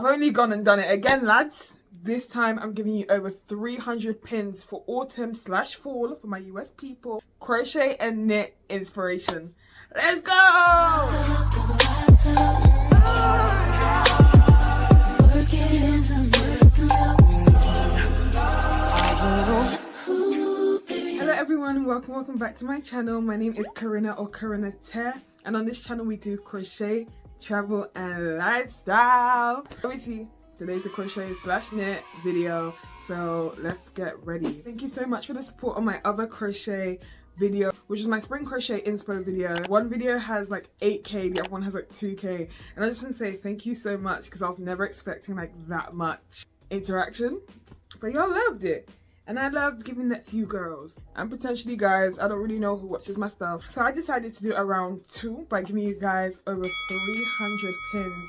I've only gone and done it again, lads. This time I'm giving you over 300 pins for autumn/fall for my US people. Crochet and knit inspiration. Let's go! Hello everyone, welcome back to my channel. My name is Karina or Karinate, and on this channel we do crochet, travel and lifestyle. Obviously today's a crochet/knit video, so let's get ready. Thank you so much for the support on my other crochet video, which is my spring crochet inspo video. One video has like 8k, the other one has like 2k, and I just want to say thank you so much because I was never expecting like that much interaction, but y'all loved it. And I loved giving that to you girls. And potentially guys, I don't really know who watches my stuff. So I decided to do a round 2 by giving you guys over 300 pins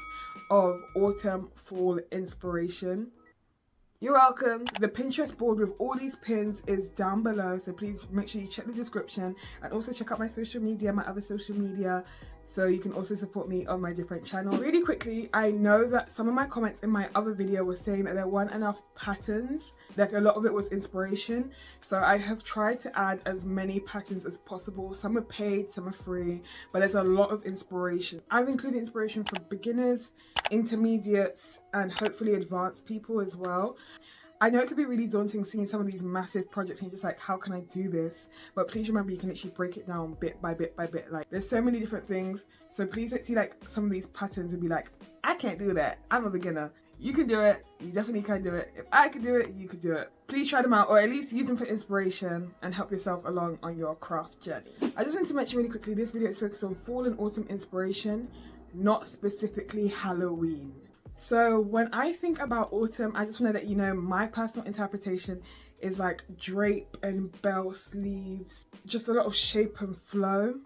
of autumn fall inspiration. You're welcome. The Pinterest board with all these pins is down below. So please make sure you check the description. And also check out my social media, my other social media. So you can also support me on my different channels. Really quickly, I know that some of my comments in my other video were saying that there weren't enough patterns. Like a lot of it was inspiration. So I have tried to add as many patterns as possible. Some are paid, some are free, but there's a lot of inspiration. I've included inspiration for beginners, intermediates, and hopefully advanced people as well. I know it could be really daunting seeing some of these massive projects and you're just like, how can I do this? But please remember, you can literally break it down bit by bit by bit. Like, there's so many different things. So please don't see like some of these patterns and be like, I can't do that. I'm a beginner. You can do it. You definitely can do it. If I could do it, you could do it. Please try them out, or at least use them for inspiration and help yourself along on your craft journey. I just want to mention really quickly, this video is focused on fall and autumn inspiration, not specifically Halloween. So when I think about autumn, I just want to let you know my personal interpretation is like drape and bell sleeves, just a lot of shape and flow.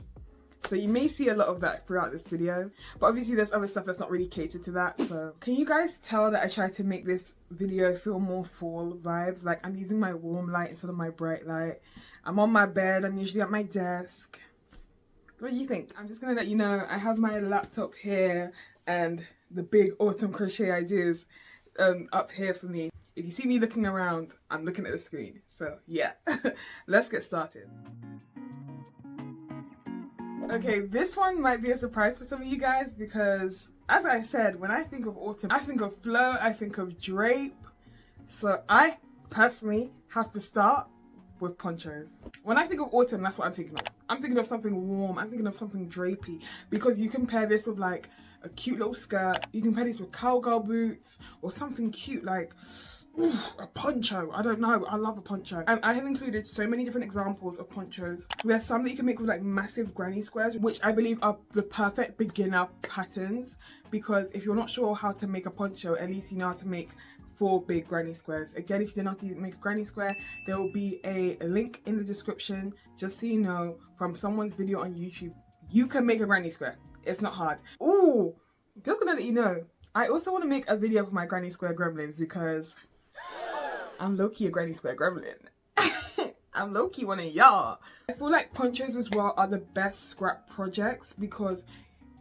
So you may see a lot of that throughout this video, but obviously there's other stuff that's not really catered to that. So can you guys tell that I tried to make this video feel more fall vibes? Like, I'm using my warm light instead of my bright light. I'm on my bed, I'm usually at my desk. What do you think? I'm just gonna let you know I have my laptop here and the big autumn crochet ideas up here for me. If you see me looking around, I'm looking at the screen. So yeah, let's get started. Okay, this one might be a surprise for some of you guys because, as I said, when I think of autumn, I think of flow, I think of drape. So I personally have to start with ponchos. When I think of autumn, that's what I'm thinking of. I'm thinking of something warm, I'm thinking of something drapey, because you can pair this with like a cute little skirt, you can pair this with cowgirl boots or something cute like a poncho. I don't know, I love a poncho. And I have included so many different examples of ponchos. There's some that you can make with like massive granny squares, which I believe are the perfect beginner patterns, because if you're not sure how to make a poncho, at least you know how to make 4 big granny squares. Again, if you don't know how to make a granny square, there will be a link in the description, just so you know, from someone's video on YouTube. You can make a granny square. It's not hard. Ooh, just gonna let you know, I also want to make a video for my granny square gremlins because I'm low-key a granny square gremlin. I'm low-key one of y'all. I feel like ponchos as well are the best scrap projects because,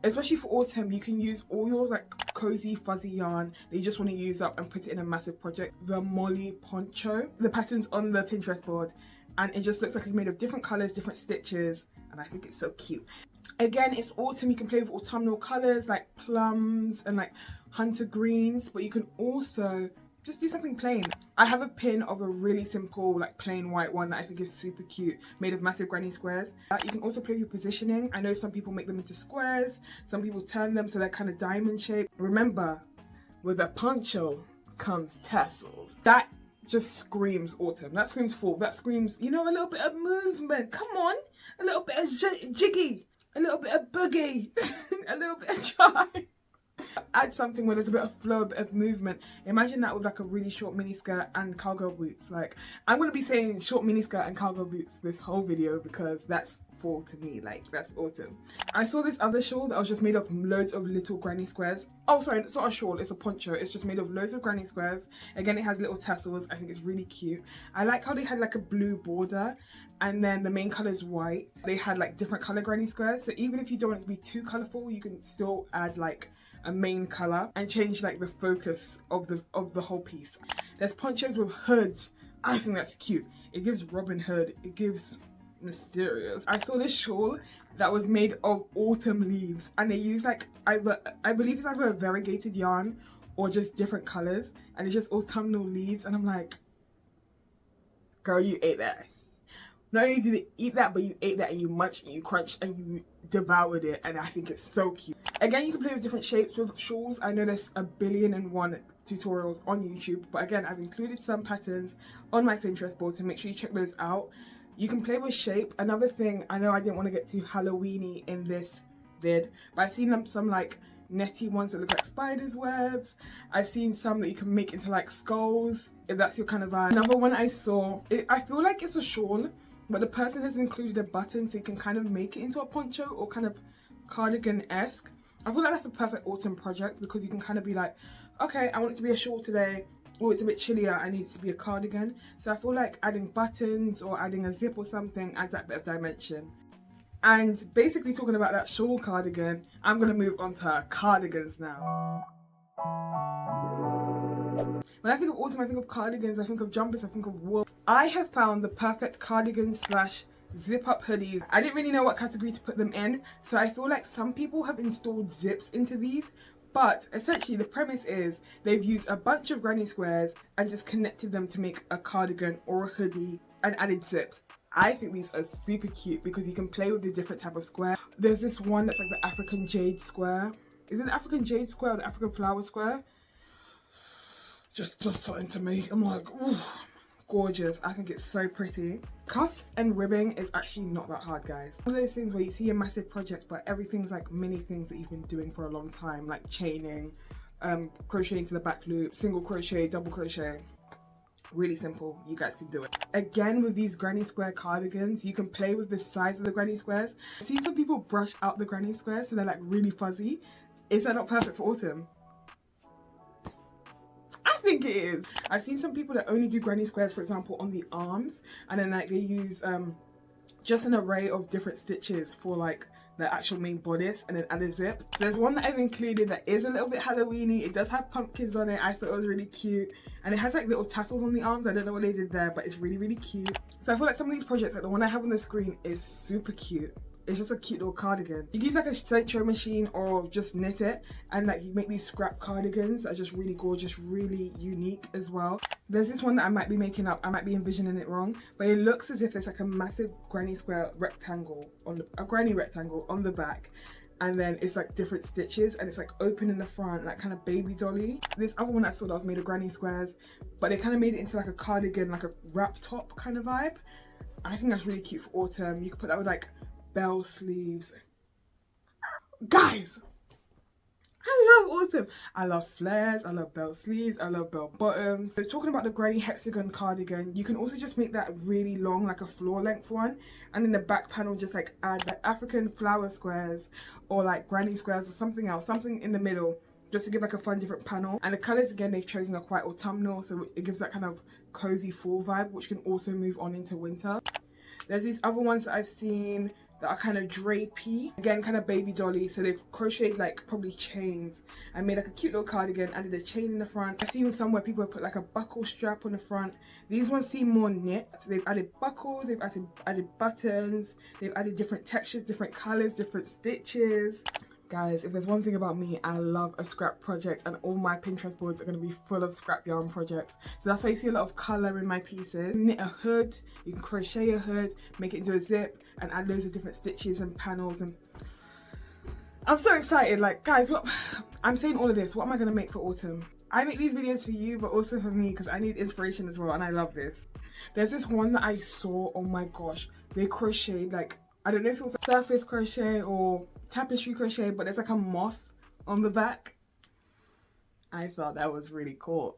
especially for autumn, you can use all your like cozy fuzzy yarn that you just want to use up and put it in a massive project. The Molly poncho, the pattern's on the Pinterest board, and it just looks like it's made of different colors, different stitches, and I think it's so cute. Again, it's autumn, you can play with autumnal colors like plums and like hunter greens, but you can also just do something plain. I have a pin of a really simple like plain white one that I think is super cute, made of massive granny squares. You can also play with your positioning. I know some people make them into squares, some people turn them so they're kind of diamond shaped. Remember, with a poncho comes tassels. That just screams autumn, that screams fall, that screams, you know, a little bit of movement. Come on, a little bit of jiggy, a little bit of boogie, a little bit of jive. Add something where there's a bit of flow, a bit of movement. Imagine that with like a really short mini skirt and cowgirl boots. Like, I'm gonna be saying short mini skirt and cowgirl boots this whole video because that's fall to me, like that's autumn. I saw this other shawl that was just made of loads of little granny squares. Oh sorry, it's not a shawl, it's a poncho. It's just made of loads of granny squares. Again, it has little tassels. I think it's really cute. I like how they had like a blue border and then the main color is white. They had like different color granny squares, so even if you don't want it to be too colorful, you can still add like a main color and change like the focus of the whole piece. There's ponchos with hoods. I think that's cute. It gives Robin Hood. It gives mysterious. I saw this shawl that was made of autumn leaves, and they use like either, I believe it's either a variegated yarn or just different colors, and it's just autumnal leaves. And I'm like, girl, you ate that. Not only did you eat that, but you ate that and you munched and you crunched and you devoured it, and I think it's so cute. Again, you can play with different shapes with shawls. I know there's 1,000,000,001 tutorials on YouTube, but again, I've included some patterns on my Pinterest board, so make sure you check those out. You can play with shape. Another thing, I know I didn't want to get too Halloween-y in this vid, but I've seen some like netty ones that look like spiders' webs. I've seen some that you can make into like skulls, if that's your kind of vibe. Another one I saw, I feel like it's a shawl, but the person has included a button so you can kind of make it into a poncho or kind of cardigan-esque. I feel like that's a perfect autumn project because you can kind of be like, okay, I want it to be a shawl today, or it's a bit chillier, I need it to be a cardigan. So I feel like adding buttons or adding a zip or something adds that bit of dimension. And basically talking about that shawl cardigan, I'm going to move on to cardigans now. When I think of autumn, I think of cardigans, I think of jumpers, I think of wool. I have found the perfect cardigan slash zip up hoodies. I didn't really know what category to put them in, so I feel like some people have installed zips into these, but essentially the premise is they've used a bunch of granny squares and just connected them to make a cardigan or a hoodie and added zips. I think these are super cute because you can play with the different type of square. There's this one that's like the African jade square. Is it the African jade square or the African flower square? Just something to me. I'm like, ooh, gorgeous. I think it's so pretty. Cuffs and ribbing is actually not that hard, guys. One of those things where you see a massive project, but everything's like mini things that you've been doing for a long time, like chaining, crocheting to the back loop, single crochet, double crochet. Really simple, you guys can do it. Again, with these granny square cardigans, you can play with the size of the granny squares. I've seen some people brush out the granny squares so they're like really fuzzy. Is that not perfect for autumn? I think it is. I've seen some people that only do granny squares, for example, on the arms, and then like they use just an array of different stitches for like the actual main bodice and then add a zip. So there's one that I've included that is a little bit Halloween-y. It does have pumpkins on it. I thought it was really cute. And it has like little tassels on the arms. I don't know what they did there, but it's really, really cute. So I feel like some of these projects, like the one I have on the screen, is super cute. It's just a cute little cardigan. You can use like a sewing machine or just knit it, and like you make these scrap cardigans that are just really gorgeous, really unique as well. There's this one that I might be making up, I might be envisioning it wrong, but it looks as if it's like a massive granny square rectangle on a granny rectangle on the back, and then it's like different stitches and it's like open in the front, like kind of baby dolly. This other one I saw that was made of granny squares, but they kind of made it into like a cardigan, like a wrap top kind of vibe. I think that's really cute for autumn. You could put that with like bell sleeves. Guys, I love autumn. I love flares, I love bell sleeves, I love bell bottoms. So talking about the granny hexagon cardigan, you can also just make that really long, like a floor length one, and in the back panel just like add like African flower squares or like granny squares or something else, something in the middle, just to give like a fun different panel. And the colours again they've chosen are quite autumnal, so it gives that kind of cozy fall vibe, which can also move on into winter. There's these other ones that I've seen that are kind of drapey, again kind of baby dolly, so they've crocheted like probably chains and made like a cute little cardigan, added a chain in the front. I've seen some where people have put like a buckle strap on the front. These ones seem more knit, so they've added buckles, they've added buttons, they've added different textures, different colours, different stitches. Guys, if there's one thing about me, I love a scrap project, and all my Pinterest boards are going to be full of scrap yarn projects. So that's why you see a lot of colour in my pieces. Knit a hood, you can crochet a hood, make it into a zip, and add loads of different stitches and panels. And I'm so excited. Like, guys, what I'm saying all of this, what am I going to make for autumn? I make these videos for you, but also for me, because I need inspiration as well, and I love this. There's this one that I saw, oh my gosh, they crocheted like, I don't know if it was surface crochet or tapestry crochet, but there's like a moth on the back. I thought that was really cool.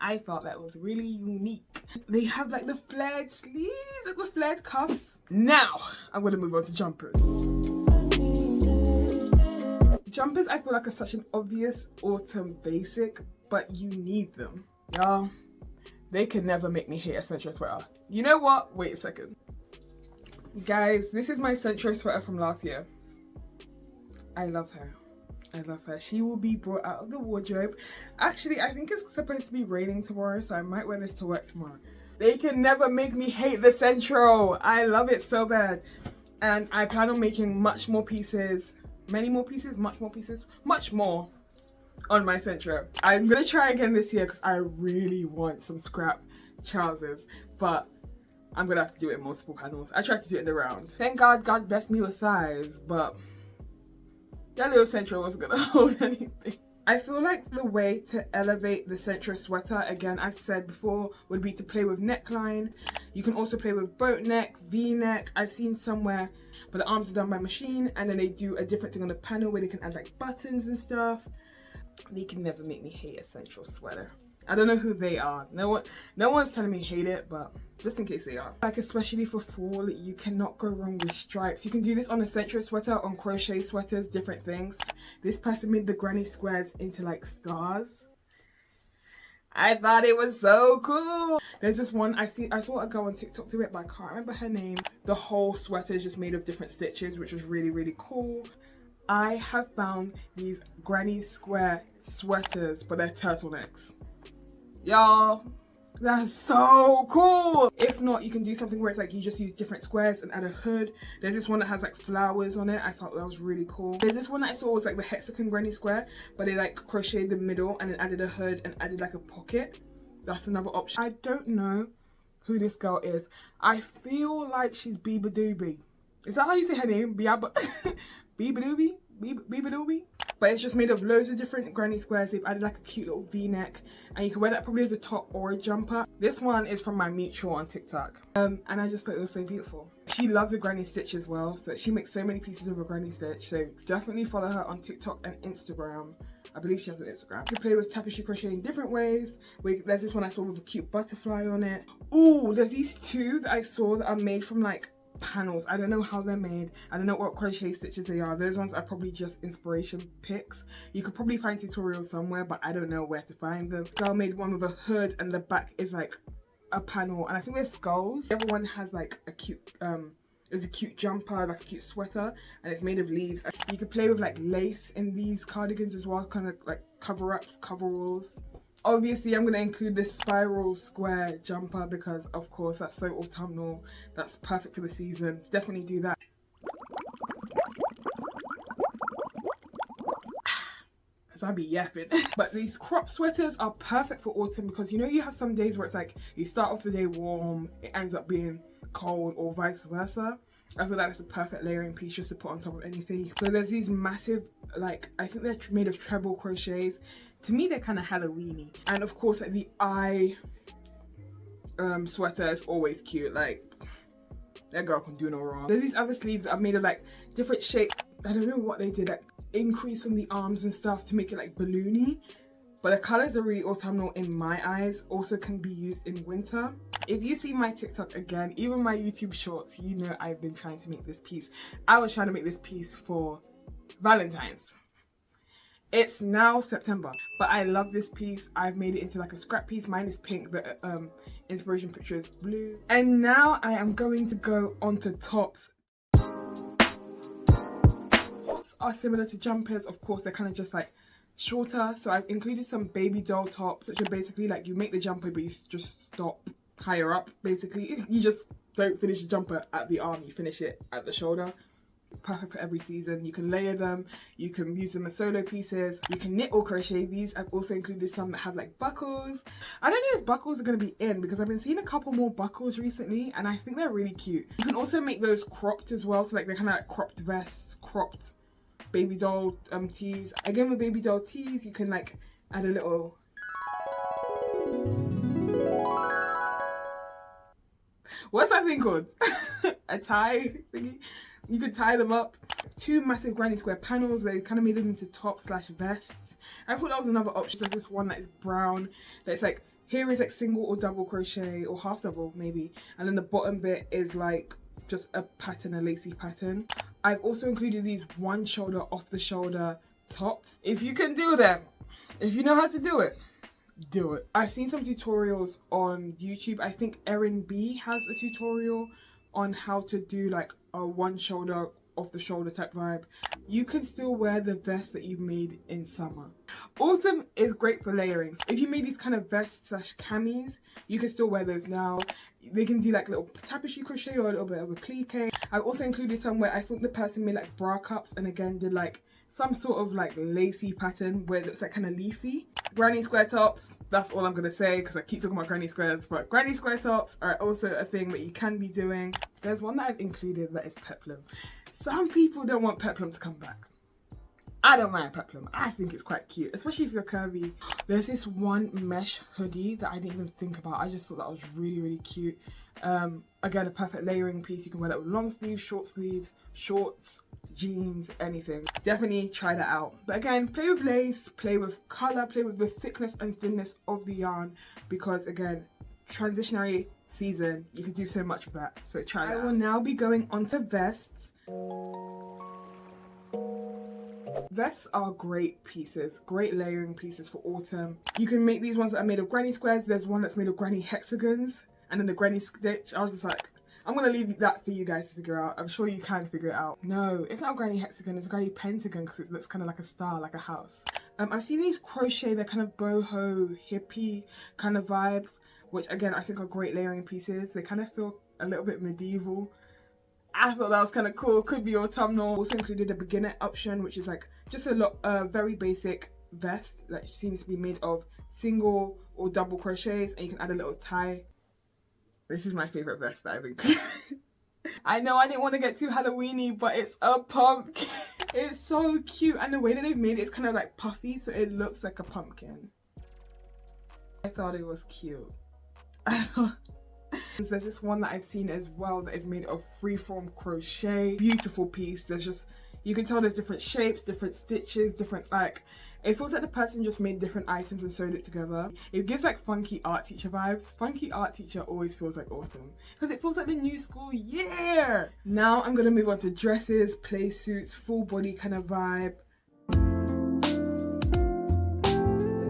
I thought that was really unique. They have like the flared sleeves, like the flared cuffs. Now, I'm gonna move on to jumpers. Jumpers I feel like are such an obvious autumn basic, but you need them. Y'all, they can never make me hate a centro sweater. You know what? Wait a second. Guys, this is my centro sweater from last year. I love her. I love her. She will be brought out of the wardrobe. Actually, I think it's supposed to be raining tomorrow, so I might wear this to work tomorrow. They can never make me hate the Central. I love it so bad. And I plan on making much more pieces. Many more pieces, much more on my Central. I'm gonna try again this year because I really want some scrap trousers, but I'm gonna have to do it in multiple panels. I tried to do it in the round. Thank God, God blessed me with thighs, but that little Central wasn't gonna hold anything. I feel like the way to elevate the Central sweater, again, as I said before, would be to play with neckline. You can also play with boat neck, V-neck. I've seen somewhere, but the arms are done by machine, and then they do a different thing on the panel where they can add like buttons and stuff. They can never make me hate a Central sweater. I don't know who they are. No one's telling me hate it, but just in case they are. Like, especially for fall, you cannot go wrong with stripes. You can do this on a Central sweater, on crochet sweaters, different things. This person made the granny squares into like stars. I thought it was so cool. There's this one, I saw a girl on TikTok do it, but I can't remember her name. The whole sweater is just made of different stitches, which was really, really cool. I have found these granny square sweaters, but they're turtlenecks. Y'all, that's so cool. If not, you can do something where it's like you just use different squares and add a hood. There's this one that has like flowers on it. I thought that was really cool. There's this one that I saw was like the hexagon granny square, but they like crocheted the middle and then added a hood and added like a pocket. That's another option. I don't know who this girl is. I feel like she's Biba Doobie. Is that how you say her name? Biba Doobie? Biba Doobie? But it's just made of loads of different granny squares. They've added like a cute little V-neck, and you can wear that probably as a top or a jumper. This one is from my mutual on TikTok, and I just thought it was so beautiful. She loves a granny stitch as well, so she makes so many pieces of a granny stitch. So definitely follow her on TikTok and Instagram. I believe she has an Instagram. You can play with tapestry crochet in different ways. There's this one I saw with a cute butterfly on it. Ooh, there's these two that I saw that are made from like panels. I don't know how they're made. I don't know what crochet stitches they are. Those ones are probably just inspiration pics. You could probably find tutorials somewhere, but I don't know where to find them. So I made one with a hood and the back is like a panel, and I think they're skulls. The other one has like a cute there's a cute jumper, like a cute sweater, and it's made of leaves. You could play with like lace in these cardigans as well, kind of like cover-ups, coveralls. Obviously, I'm going to include this spiral square jumper because, of course, that's so autumnal. That's perfect for the season. Definitely do that. Because I be yapping. But these crop sweaters are perfect for autumn because, you know, you have some days where it's like you start off the day warm, it ends up being cold, or vice versa. I feel like it's a perfect layering piece just to put on top of anything. So there's these massive, like, I think they're made of treble crochets. To me, they're kind of Halloween-y. And of course, like the eye sweater is always cute. Like, that girl can do no wrong. There's these other sleeves that are made of like different shapes. I don't know what they did, like increase on the arms and stuff to make it like balloony. But the colors are really autumnal in my eyes. Also can be used in winter. If you see my TikTok again, even my YouTube shorts, you know I've been trying to make this piece. I was trying to make this piece for Valentine's. It's now September, but I love this piece. I've made it into like a scrap piece. Mine is pink, the inspiration picture is blue. And now I am going to go onto tops. Tops are similar to jumpers. Of course, they're kind of just like shorter. So I've included some baby doll tops, which are basically like you make the jumper, but you just stop higher up, basically. You just don't finish the jumper at the arm, you finish it at the shoulder. Perfect for every season. You can layer them, you can use them as solo pieces, you can knit or crochet these. I've also included some that have like buckles. I don't know if buckles are going to be in because I've been seeing a couple more buckles recently and I think they're really cute. You can also make those cropped as well, so like they're kind of like cropped vests, cropped baby doll tees. Again, with baby doll tees, you can like add a little what's that thing called? A tie thingy. You could tie them up. Two massive granny square panels. They kind of made them into top slash vests. I thought that was another option. There's this one that is brown. That it's like, here is like single or double crochet or half double maybe. And then the bottom bit is like just a pattern, a lacy pattern. I've also included these one shoulder off the shoulder tops. If you can do them, if you know how to do it, do it. I've seen some tutorials on YouTube. I think Erin B has a tutorial on how to do like a one shoulder off the shoulder type vibe, you can still wear the vest that you've made in summer. Autumn is great for layering. If you made these kind of vests slash camis, you can still wear those now. They can do like little tapestry crochet or a little bit of a plique. I also included some where I think the person made like bra cups and again did like some sort of like lacy pattern where it looks like kind of leafy. Granny square tops, that's all I'm gonna say because I keep talking about granny squares, but granny square tops are also a thing that you can be doing. There's one that I've included that is peplum. Some people don't want peplum to come back. I don't mind peplum. I think it's quite cute, especially if you're curvy. There's this one mesh hoodie that I didn't even think about. I just thought that was really, really cute. Again, a perfect layering piece. You can wear that with long sleeves, shorts, jeans, anything. Definitely try that out. But again, play with lace, play with color, play with the thickness and thinness of the yarn, because again, transitionary season, you can do so much with that. So try that out. I will now be going on to vests. Vests are great pieces, great layering pieces for autumn. You can make these ones that are made of granny squares. There's one that's made of granny hexagons and then the granny stitch. I was just like, I'm gonna leave that for you guys to figure out. I'm sure you can figure it out. No, it's not a granny hexagon, it's a granny pentagon because it looks kind of like a star, like a house. I've seen these crochet, they're kind of boho, hippie kind of vibes, which again, I think are great layering pieces. They kind of feel a little bit medieval. I thought that was kind of cool. Could be autumnal. Also included a beginner option, which is like just a very basic vest that seems to be made of single or double crochets, and you can add a little tie. This is my favorite vest that I've included. I know I didn't want to get too Halloweeny, but it's a pumpkin. It's so cute, and the way that they've made it is kind of like puffy, so it looks like a pumpkin. I thought it was cute. There's this one that I've seen as well that is made of freeform crochet. Beautiful piece. There's just, you can tell there's different shapes, different stitches, different like, it feels like the person just made different items and sewed it together. It gives like funky art teacher vibes. Funky art teacher always feels like autumn because it feels like the new school year. Now I'm gonna move on to dresses, play suits, full body kind of vibe.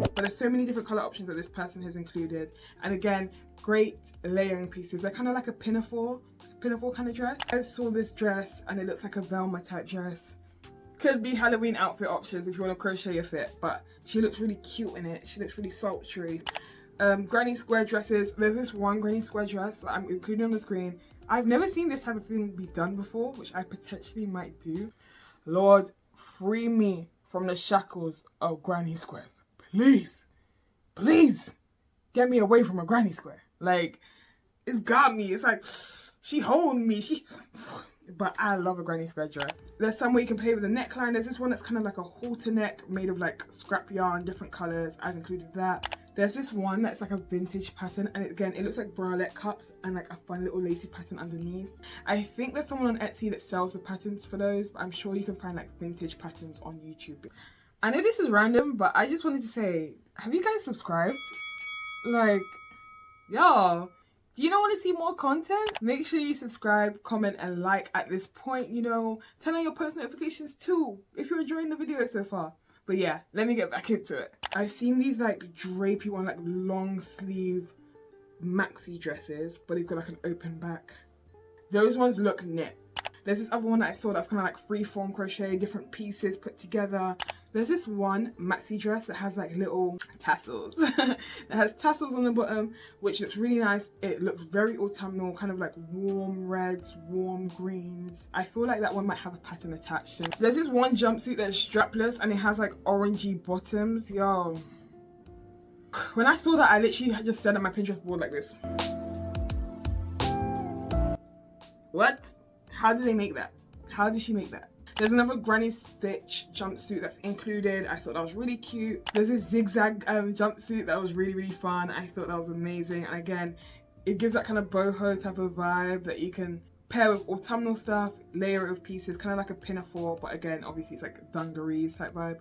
But there's so many different color options that this person has included, and again, great layering pieces. They're kind of like a pinafore kind of dress. I saw this dress and it looks like a Velma type dress. Could be Halloween outfit options if you want to crochet a fit, but she looks really cute in it. She looks really sultry. Granny square dresses. There's this one granny square dress that I'm including on the screen. I've never seen this type of thing be done before, which I potentially might do. Lord, free me from the shackles of granny squares. Please, please get me away from a granny square. Like, it's got me. It's like, she holding me. But I love a granny square dress. There's some way you can play with the neckline. There's this one that's kind of like a halter neck made of like scrap yarn, different colors. I've included that. There's this one that's like a vintage pattern, and again, it looks like bralette cups and like a fun little lacy pattern underneath. I think there's someone on Etsy that sells the patterns for those, but I'm sure you can find like vintage patterns on YouTube. I know this is random, but I just wanted to say, have you guys subscribed? Like, y'all, do you not want to see more content? Make sure you subscribe, comment, and like at this point, you know. Turn on your post notifications too, if you're enjoying the video so far. But yeah, let me get back into it. I've seen these like drapey one, like long sleeve maxi dresses, but they've got like an open back. Those ones look knit. There's this other one that I saw that's kind of like freeform crochet, different pieces put together. There's this one maxi dress that has like little tassels. It has tassels on the bottom, which looks really nice. It looks very autumnal, kind of like warm reds, warm greens. I feel like that one might have a pattern attached. There's this one jumpsuit that's strapless and it has like orangey bottoms. Yo, when I saw that, I literally just said on my Pinterest board like this. What? How did they make that? How did she make that? There's another granny stitch jumpsuit that's included. I thought that was really cute. There's this zigzag jumpsuit that was really, really fun. I thought that was amazing. And again, it gives that kind of boho type of vibe that you can pair with autumnal stuff, layer it with pieces, kind of like a pinafore. But again, obviously it's like dungarees type vibe.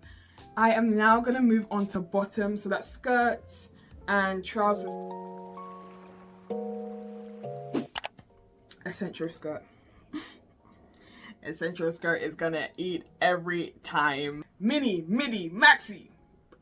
I am now gonna move on to bottoms. So that's skirts and trousers. Essential skirt. Essential skirt is gonna eat every time. Mini, midi, maxi.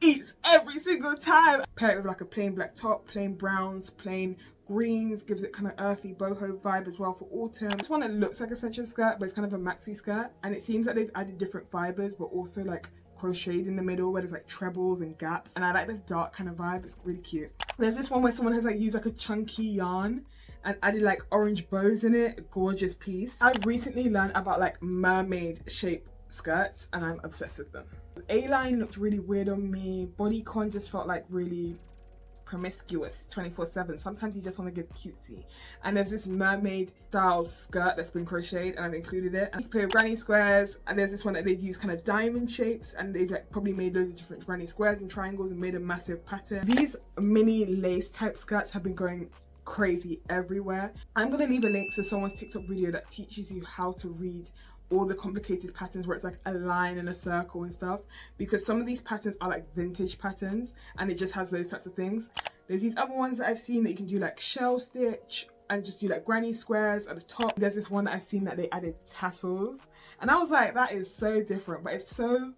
eats every single time. Pair it with like a plain black top, plain browns, plain greens, gives it kind of earthy boho vibe as well for autumn. This one, it looks like a cincher skirt, but it's kind of a maxi skirt, and it seems like they've added different fibers but also like crocheted in the middle where there's like trebles and gaps, and I like the dark kind of vibe. It's really cute. There's this one where someone has like used like a chunky yarn and added like orange bows in it. Gorgeous piece. I recently learned about like mermaid shape skirts and I'm obsessed with them. A-line looked really weird on me. Bodycon just felt like really promiscuous 24/7. Sometimes you just want to give cutesy. And there's this mermaid style skirt that's been crocheted and I've included it. And you play with granny squares, and there's this one that they've used kind of diamond shapes, and they've like probably made loads of different granny squares and triangles and made a massive pattern. These mini lace type skirts have been going crazy everywhere. I'm gonna leave a link to someone's TikTok video that teaches you how to read all the complicated patterns where it's like a line and a circle and stuff, because some of these patterns are like vintage patterns and it just has those types of things. There's these other ones that I've seen that you can do like shell stitch and just do like granny squares at the top. There's this one that I've seen that they added tassels, and I was like, that is so different, but it's so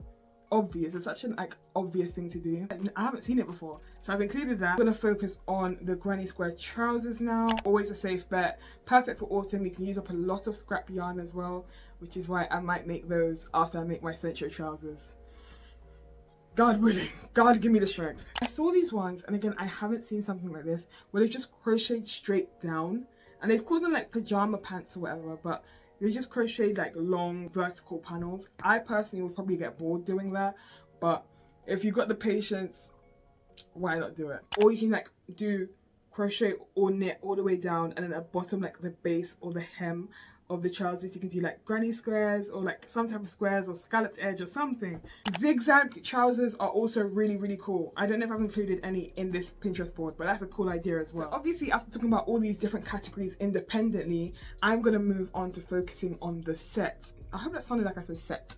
obvious. It's such an like obvious thing to do. I haven't seen it before, so I've included that. I'm gonna focus on the granny square trousers now. Always a safe bet, perfect for autumn. You can use up a lot of scrap yarn as well, which is why I might make those after I make my century trousers. God willing, God give me the strength. I saw these ones, and again, I haven't seen something like this where they've just crocheted straight down, and they've called them like pajama pants or whatever, but they just crocheted like long vertical panels. I personally would probably get bored doing that, but if you've got the patience, why not do it? Or you can like do crochet or knit all the way down, and then at the bottom, like the base or the hem of the trousers, you can do like granny squares or like some type of squares or scalloped edge or something. Zigzag trousers are also really cool. I don't know if I've included any in this Pinterest board, but that's a cool idea as well. So obviously, after talking about all these different categories independently, I'm gonna move on to focusing on the sets. I hope that sounded like I said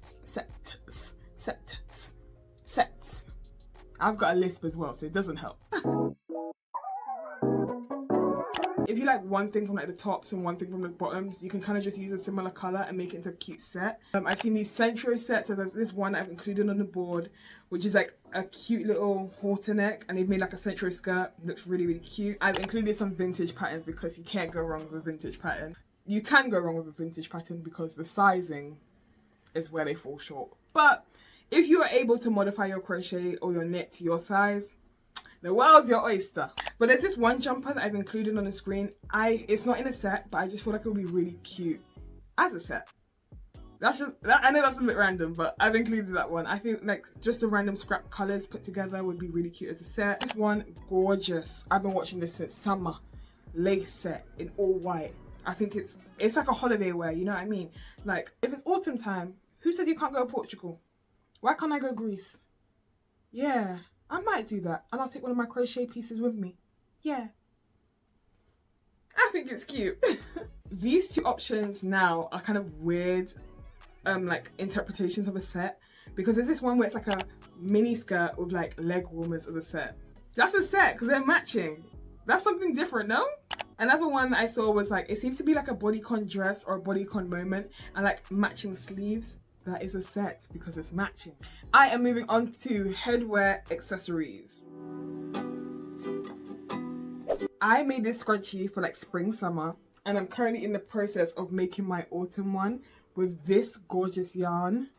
sets. I've got a lisp as well, so it doesn't help. If you like one thing from like the tops and one thing from the bottoms, you can kind of just use a similar color and make it into a cute set. I've seen these centro sets, so there's this one I've included on the board, which is like a cute little halter neck, and they've made like a centro skirt. It looks really cute. I've included some vintage patterns because you can't go wrong with a vintage pattern. You can go wrong with a vintage pattern because the sizing is where they fall short. But if you are able to modify your crochet or your knit to your size, the world's your oyster. But there's this one jumper that I've included on the screen. It's not in a set, but I just feel like it would be really cute as a set. I know that's a bit random, but I've included that one. I think like just the random scrap colors put together would be really cute as a set. This one, gorgeous. I've been watching this since summer. Lace set in all white. I think it's like a holiday wear, you know what I mean? Like if it's autumn time, who says you can't go to Portugal? Why can't I go Greece? Yeah, I might do that, and I'll take one of my crochet pieces with me. Yeah, I think it's cute. These two options now are kind of weird like interpretations of a set, because there's this one where it's like a mini skirt with like leg warmers as a set. That's a set because they're matching. That's something different, no? Another one I saw was like, it seems to be like a bodycon dress or a bodycon moment and like matching sleeves. That is a set because it's matching. I am moving on to headwear accessories. I made this scrunchie for like spring, summer, and I'm currently in the process of making my autumn one with this gorgeous yarn.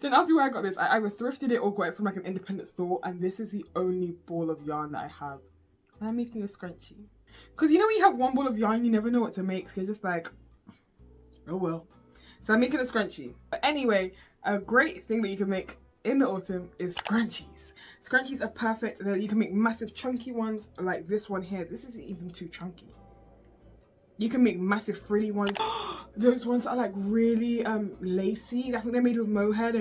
Don't ask me where I got this. I either thrifted it or got it from like an independent store, and this is the only ball of yarn that I have. And I'm making a scrunchie. Because you know when you have one ball of yarn, you never know what to make, so you're just like, oh well. So I'm making a scrunchie. But anyway, a great thing that you can make in the autumn is scrunchies. Scrunchies are perfect. You can make massive chunky ones like this one here. This isn't even too chunky. You can make massive frilly ones. Those ones are like really lacy. I think they're made with mohair.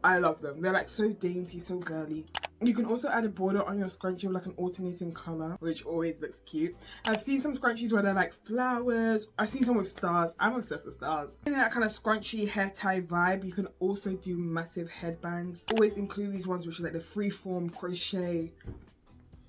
I love them. They're like so dainty, so girly. You can also add a border on your scrunchie with like an alternating colour, which always looks cute. I've seen some scrunchies where they're like flowers. I've seen some with stars. I'm obsessed with stars. In that kind of scrunchy hair tie vibe, you can also do massive headbands. Always include these ones which are like the freeform crochet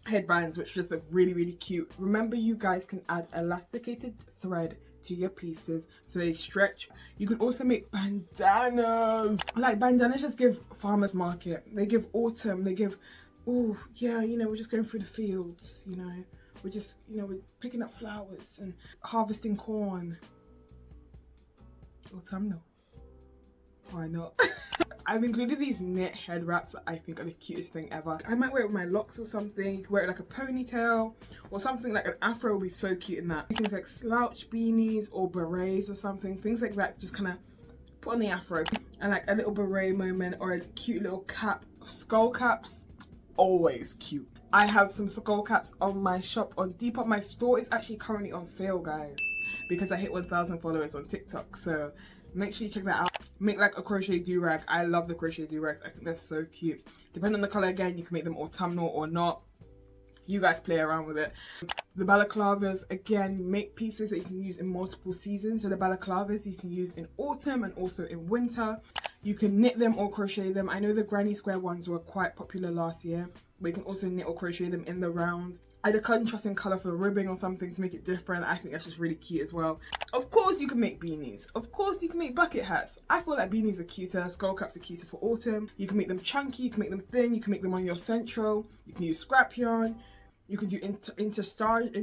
headbands, which just look really cute. Remember, you guys can add elasticated thread to your pieces so they stretch. You can also make bandanas. Like bandanas just give farmers market. They give autumn. They give, oh yeah, you know, we're just going through the fields, you know. We're just, you know, we're picking up flowers and harvesting corn. Autumnal. Why not? I've included these knit head wraps that I think are the cutest thing ever. I might wear it with my locks or something. You can wear it like a ponytail or something like an afro will be so cute in that. Things like slouch beanies or berets or something. Things like that just kind of put on the afro. And like a little beret moment or a cute little cap. Skull caps, always cute. I have some skull caps on my shop on Depop. My store is actually currently on sale, guys, because I hit 1,000 followers on TikTok. So make sure you check that out. Make like a crochet do-rag. I love the crochet do-rags. I think they're so cute. Depending on the color, again, you can make them autumnal or not. You guys play around with it. The balaclavas, again, make pieces that you can use in multiple seasons. So the balaclavas you can use in autumn and also in winter. You can knit them or crochet them. I know the granny square ones were quite popular last year, but you can also knit or crochet them in the round. Add a contrasting colour for the ribbing or something to make it different. I think that's just really cute as well. Of course you can make beanies. Of course you can make bucket hats. I feel like beanies are cuter. Skull caps are cuter for autumn. You can make them chunky, you can make them thin, you can make them on your central. You can use scrap yarn. You can do interstarger,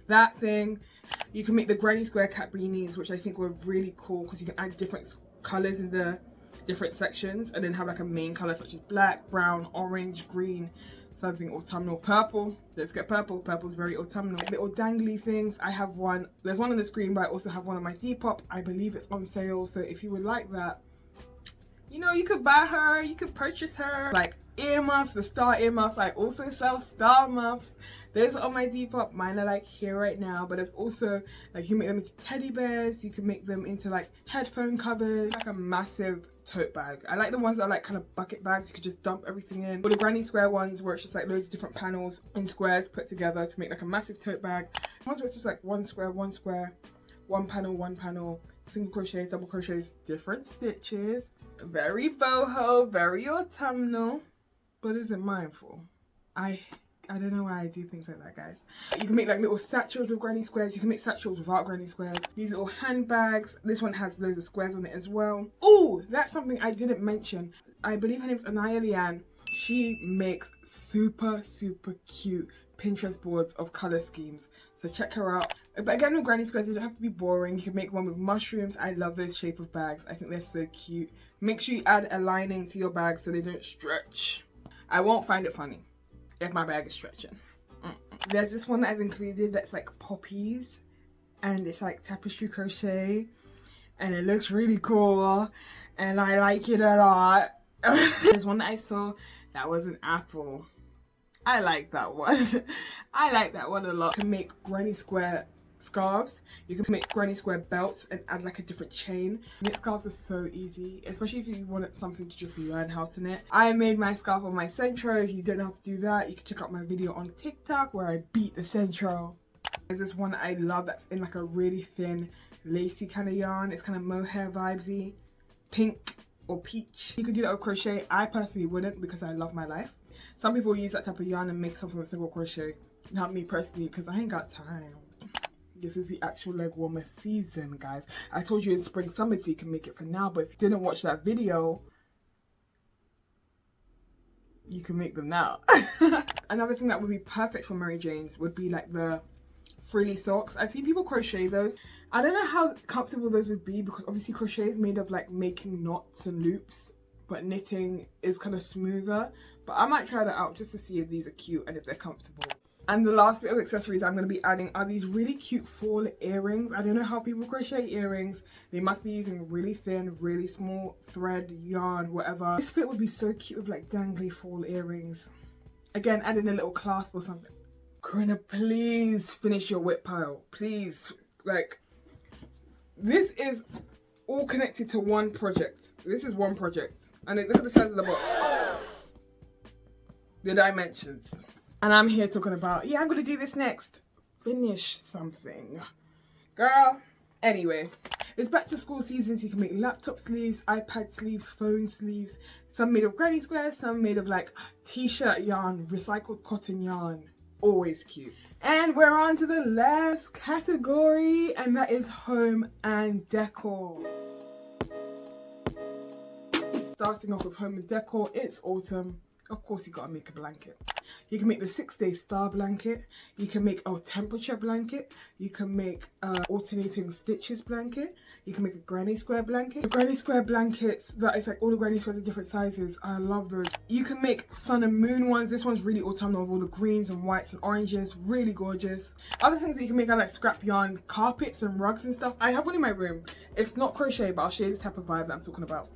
that thing. You can make the granny square cat beanies, which I think were really cool because you can add different colours in the different sections and then have like a main colour such as black, brown, orange, green, something autumnal, purple. Don't forget purple. Purple's very autumnal. Little dangly things. I have one. There's one on the screen, but I also have one on my Depop. I believe it's on sale. So if you would like that, you know, you could buy her. You could purchase her. Like earmuffs, the star earmuffs. I also sell star muffs. Those are on my Depop. Mine are like here right now. But there's also like you can make them into teddy bears. You can make them into like headphone covers. Like a massive tote bag. I like the ones that are like kind of bucket bags. You could just dump everything in. Or the granny square ones where it's just like loads of different panels in squares put together to make like a massive tote bag. Ones where it's just like one square, one panel, single crochets, double crochets, different stitches. Very boho, very autumnal, but isn't mindful. I don't know why I do things like that, guys. You can make like little satchels of granny squares. You can make satchels without granny squares. These little handbags. This one has loads of squares on it as well. Oh, that's something I didn't mention. I believe her name's Anaya Leanne. She makes super, super cute Pinterest boards of color schemes. So check her out. But again, with granny squares, you don't have to be boring. You can make one with mushrooms. I love those shape of bags. I think they're so cute. Make sure you add a lining to your bag so they don't stretch. I won't find it funny if my bag is stretching. There's this one that I've included that's like poppies and it's like tapestry crochet and it looks really cool and I like it a lot. There's one that I saw that was an apple. I like that one. I like that one a lot. You can make granny square scarves. You can make granny square belts and add like a different chain. Knit scarves are so easy, especially if you want something to just learn how to knit. I made my scarf on my centro. If you don't know how to do that, you can check out my video on TikTok where I beat the centro. There's this one I love that's in like a really thin lacy kind of yarn. It's kind of mohair vibesy, pink or peach. You could do that with crochet. I personally wouldn't because I love my life. Some people use that type of yarn and make something with single crochet. Not me personally because I ain't got time. This is the actual leg warmer season, guys. I told you in spring summer so you can make it for now, but if you didn't watch that video, you can make them now. Another thing that would be perfect for Mary Jane's would be like the frilly socks. I've seen people crochet those. I don't know how comfortable those would be because obviously crochet is made of like making knots and loops, but knitting is kind of smoother. But I might try that out just to see if these are cute and if they're comfortable. And the last bit of accessories I'm going to be adding are these really cute fall earrings. I don't know how people crochet earrings. They must be using really thin, really small thread, yarn, whatever. This fit would be so cute with like dangly fall earrings. Again, adding a little clasp or something. Karina, please finish your whip pile. Please. Like, this is all connected to one project. This is one project. And look at the size of the box. The dimensions. And I'm here talking about, yeah, I'm going to do this next. Finish something. Girl. Anyway, it's back to school season, so you can make laptop sleeves, iPad sleeves, phone sleeves. Some made of granny squares, some made of like t-shirt yarn, recycled cotton yarn. always cute. And we're on to the last category, and that is home and decor. Starting off with home and decor, it's autumn. Of course, you gotta make a blanket. You can make the 6-day star blanket. You can make a temperature blanket. You can make alternating stitches blanket. You can make a granny square blanket. The granny square blankets, that is like all the granny squares are different sizes. I love those. You can make sun and moon ones. This one's really autumnal with all the greens and whites and oranges. Really gorgeous. Other things that you can make are like scrap yarn, carpets and rugs and stuff. I have one in my room. It's not crochet, but I'll show you the type of vibe that I'm talking about.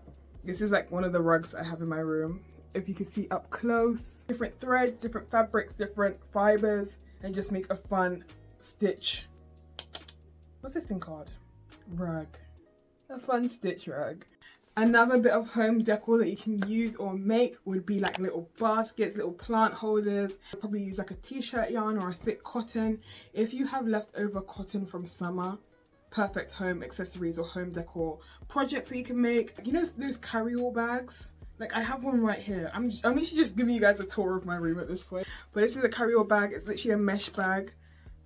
This is like one of the rugs I have in my room. If you can see up close, different threads, different fabrics, different fibers, and just make a fun stitch. What's this thing called? Rug. A fun stitch rug. Another bit of home decor that you can use or make would be like little baskets, little plant holders. I'll probably use like a t-shirt yarn or a thick cotton. If you have leftover cotton from summer, perfect home accessories or home decor projects that you can make. You know those carry-all bags? Like, I have one right here. I'm literally just giving you guys a tour of my room at this point. But this is a carry-all bag. It's literally a mesh bag.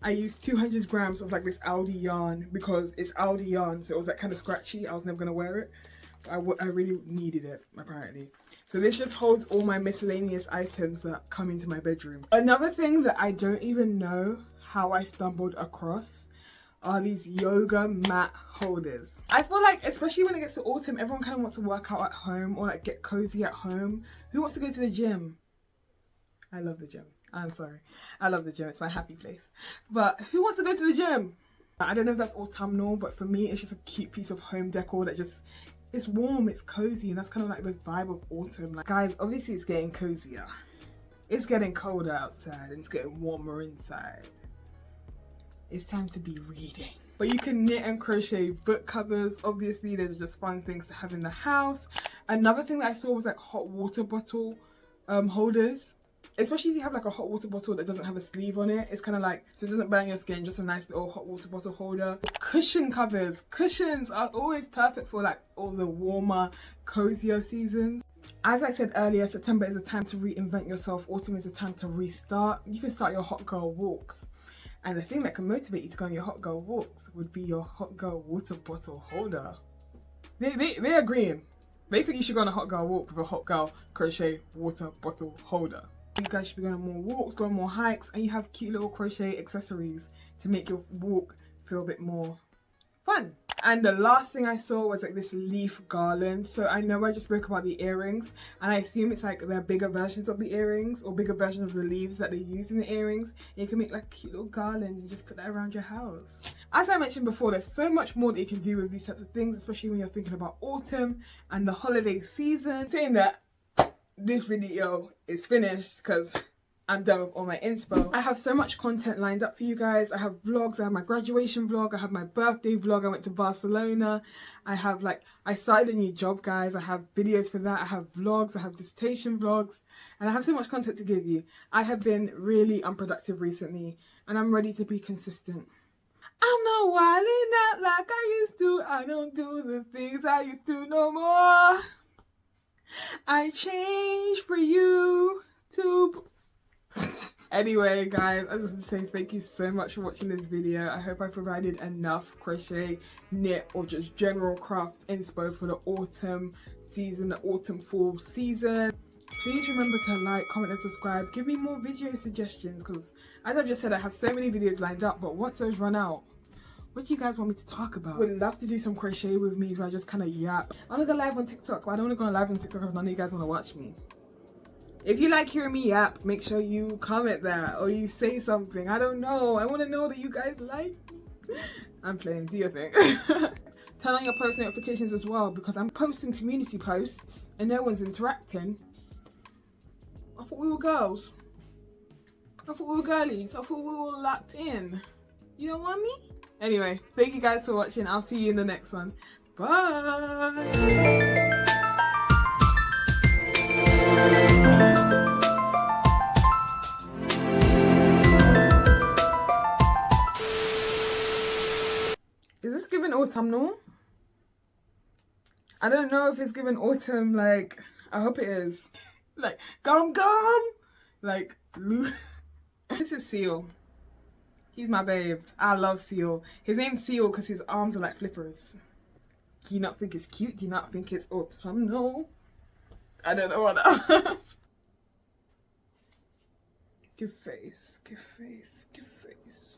I used 200 grams of like this Aldi yarn because it's Aldi yarn, so it was like kind of scratchy. I was never gonna wear it. I really needed it, apparently. So this just holds all my miscellaneous items that come into my bedroom. Another thing that I don't even know how I stumbled across are these yoga mat holders. I feel like, especially when it gets to autumn, everyone kind of wants to work out at home or like get cozy at home. Who wants to go to the gym? I love the gym. I'm sorry. I love the gym. It's my happy place. But who wants to go to the gym? I don't know if that's autumnal, but for me, it's just a cute piece of home decor that just, it's warm, it's cozy, and that's kind of like the vibe of autumn. Like, guys, obviously it's getting cozier. It's getting colder outside and it's getting warmer inside. It's time to be reading. But you can knit and crochet book covers. Obviously, there's just fun things to have in the house. Another thing that I saw was like hot water bottle holders. Especially if you have like a hot water bottle that doesn't have a sleeve on it. It's kind of like, so it doesn't burn your skin, just a nice little hot water bottle holder. Cushion covers. Cushions are always perfect for like all the warmer, cozier seasons. As I said earlier, September is a time to reinvent yourself. Autumn is a time to restart. You can start your hot girl walks. And the thing that can motivate you to go on your hot girl walks would be your hot girl water bottle holder. They're agreeing. They think you should go on a hot girl walk with a hot girl crochet water bottle holder. You guys should be going on more walks, going on more hikes, and you have cute little crochet accessories to make your walk feel a bit more fun. And the last thing I saw was like this leaf garland. So I know I just spoke about the earrings, and I assume it's like they're bigger versions of the earrings or bigger versions of the leaves that they use in the earrings. And you can make like cute little garlands and just put that around your house. As I mentioned before, there's so much more that you can do with these types of things, especially when you're thinking about autumn and the holiday season. Saying that, this video is finished because I'm done with all my inspo. I have so much content lined up for you guys. I have vlogs, I have my graduation vlog, I have my birthday vlog, I went to Barcelona. I have like, I started a new job, guys. I have videos for that. I have vlogs, I have dissertation vlogs, and I have so much content to give you. I have been really unproductive recently, and I'm ready to be consistent. I'm not wilding out like I used to. I don't do the things I used to no more. I changed for you to... Anyway, guys, I just want to say thank you so much for watching this video. I hope I provided enough crochet, knit, or just general craft inspo for the autumn season, the autumn fall season. Please remember to like, comment, and subscribe. Give me more video suggestions because, as I've just said, I have so many videos lined up, but once those run out, what do you guys want me to talk about? Would love to do some crochet with me, so I just kind of yap. I want to go live on TikTok, but I don't want to go live on TikTok if none of you guys want to watch me. If you like hearing me yap, make sure you comment that or you say something. I don't know. I want to know that you guys like me. I'm playing. Do your thing. Turn on your post notifications as well because I'm posting community posts and no one's interacting. I thought we were girls. I thought we were girlies. I thought we were locked in. You don't want me? Anyway, thank you guys for watching. I'll see you in the next one. Bye. Is this giving autumnal? I don't know if it's giving autumn, like, I hope it is. Like, gum gum! Like, This is Seal. He's my babes. I love Seal. His name's Seal because his arms are like flippers. Do you not think it's cute? Do you not think it's autumnal? I don't know what else. Give face, give face, give face.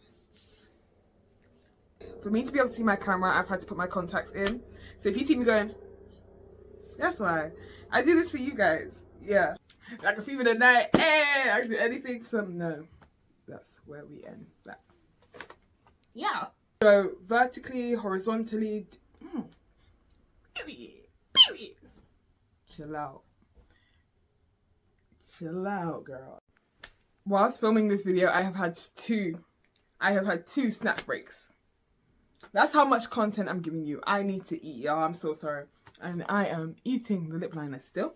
For me to be able to see my camera, I've had to put my contacts in. So if you see me going, that's why. I do this for you guys. Yeah. Like a fever in the night, hey, I can do anything for some. No. That's where we end that. Yeah. So vertically, horizontally. Period. Chill out. Chill out, girl. Whilst filming this video, I have had two snack breaks. That's how much content I'm giving you. I need to eat, y'all. I'm so sorry. And I am eating the lip liner still.